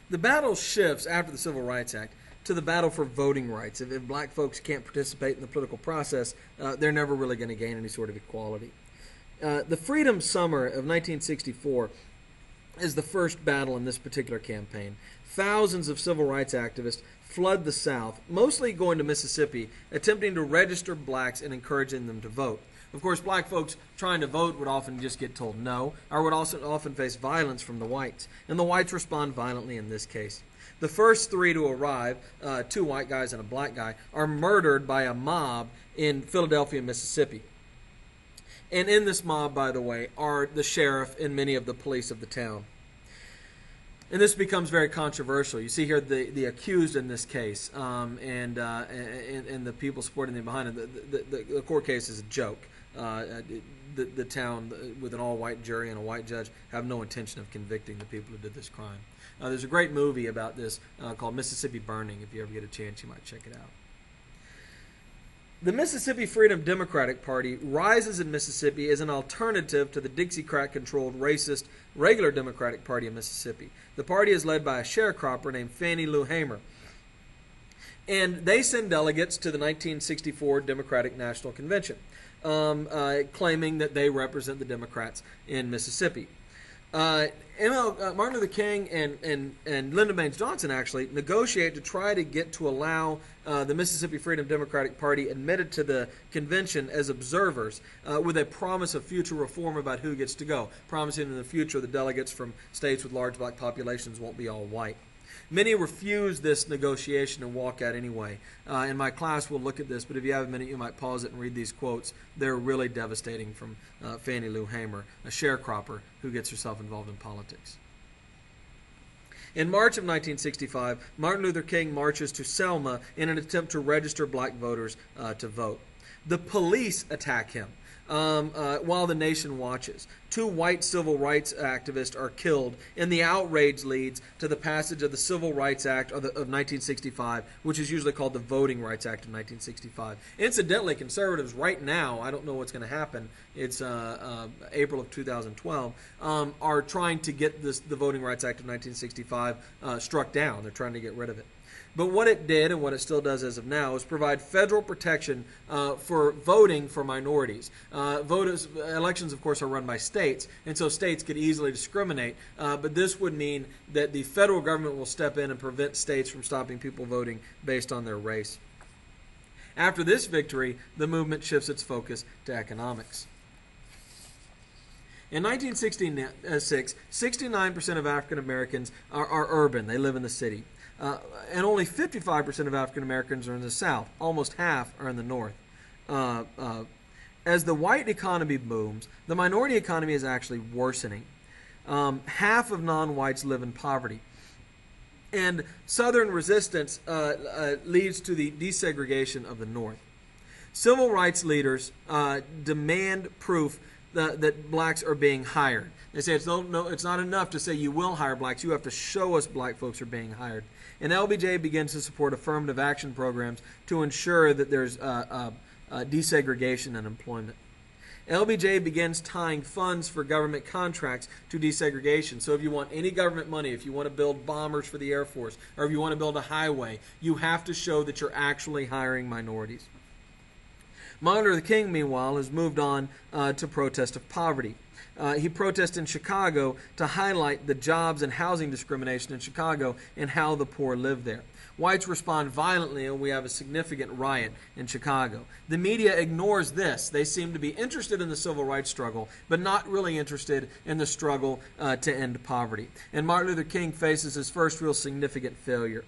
The battle shifts after the Civil Rights Act to the battle for voting rights. If black folks can't participate in the political process, they're never really going to gain any sort of equality. The Freedom Summer of 1964 is the first battle in this particular campaign. Thousands of civil rights activists flood the South, mostly going to Mississippi, attempting to register blacks and encouraging them to vote. Of course, black folks trying to vote would often just get told no, or would also often face violence from the whites. And the whites respond violently in this case. The first three to arrive, two white guys and a black guy, are murdered by a mob in Philadelphia, Mississippi. And in this mob, by the way, are the sheriff and many of the police of the town. And this becomes very controversial. You see here the accused in this case, and the people supporting them behind it. The court case is a joke. The town, with an all-white jury and a white judge, have no intention of convicting the people who did this crime. There's a great movie about this called Mississippi Burning. If you ever get a chance, you might check it out. The Mississippi Freedom Democratic Party rises in Mississippi as an alternative to the Dixiecrat-controlled, racist, regular Democratic Party of Mississippi. The party is led by a sharecropper named Fannie Lou Hamer. And they send delegates to the 1964 Democratic National Convention, claiming that they represent the Democrats in Mississippi. Martin Luther King and Lyndon Baines Johnson actually negotiate to try to get to allow the Mississippi Freedom Democratic Party admitted to the convention as observers, with a promise of future reform about who gets to go, promising in the future the delegates from states with large black populations won't be all white. Many refuse this negotiation and walk out anyway. In my class, we'll look at this, but if you have a minute, you might pause it and read these quotes. They're really devastating from Fannie Lou Hamer, a sharecropper who gets herself involved in politics. In March of 1965, Martin Luther King marches to Selma in an attempt to register black voters to vote. The police attack him while the nation watches. Two white civil rights activists are killed, and the outrage leads to the passage of the Civil Rights Act of 1965, which is usually called the Voting Rights Act of 1965. Incidentally, conservatives right now, I don't know what's going to happen, it's April of 2012, are trying to get the Voting Rights Act of 1965 struck down. They're trying to get rid of it. But what it did, and what it still does as of now, is provide federal protection for voting for minorities. Elections, of course, are run by states, and so states could easily discriminate. But this would mean that the federal government will step in and prevent states from stopping people voting based on their race. After this victory, the movement shifts its focus to economics. In 1966, 69% of African Americans are urban. They live in the city. And only 55% of African Americans are in the South. Almost half are in the North. As the white economy booms, the minority economy is actually worsening. Half of non-whites live in poverty. And Southern resistance leads to the desegregation of the North. Civil rights leaders demand proof that blacks are being hired. They say it's not enough to say you will hire blacks. You have to show us black folks are being hired. And LBJ begins to support affirmative action programs to ensure that there's desegregation and employment. LBJ begins tying funds for government contracts to desegregation. So if you want any government money, if you want to build bombers for the Air Force, or if you want to build a highway, you have to show that you're actually hiring minorities. Martin Luther King, meanwhile, has moved on to protest of poverty. He protests in Chicago to highlight the jobs and housing discrimination in Chicago and how the poor live there. Whites respond violently, and we have a significant riot in Chicago. The media ignores this. They seem to be interested in the civil rights struggle, but not really interested in the struggle to end poverty. And Martin Luther King faces his first real significant failure.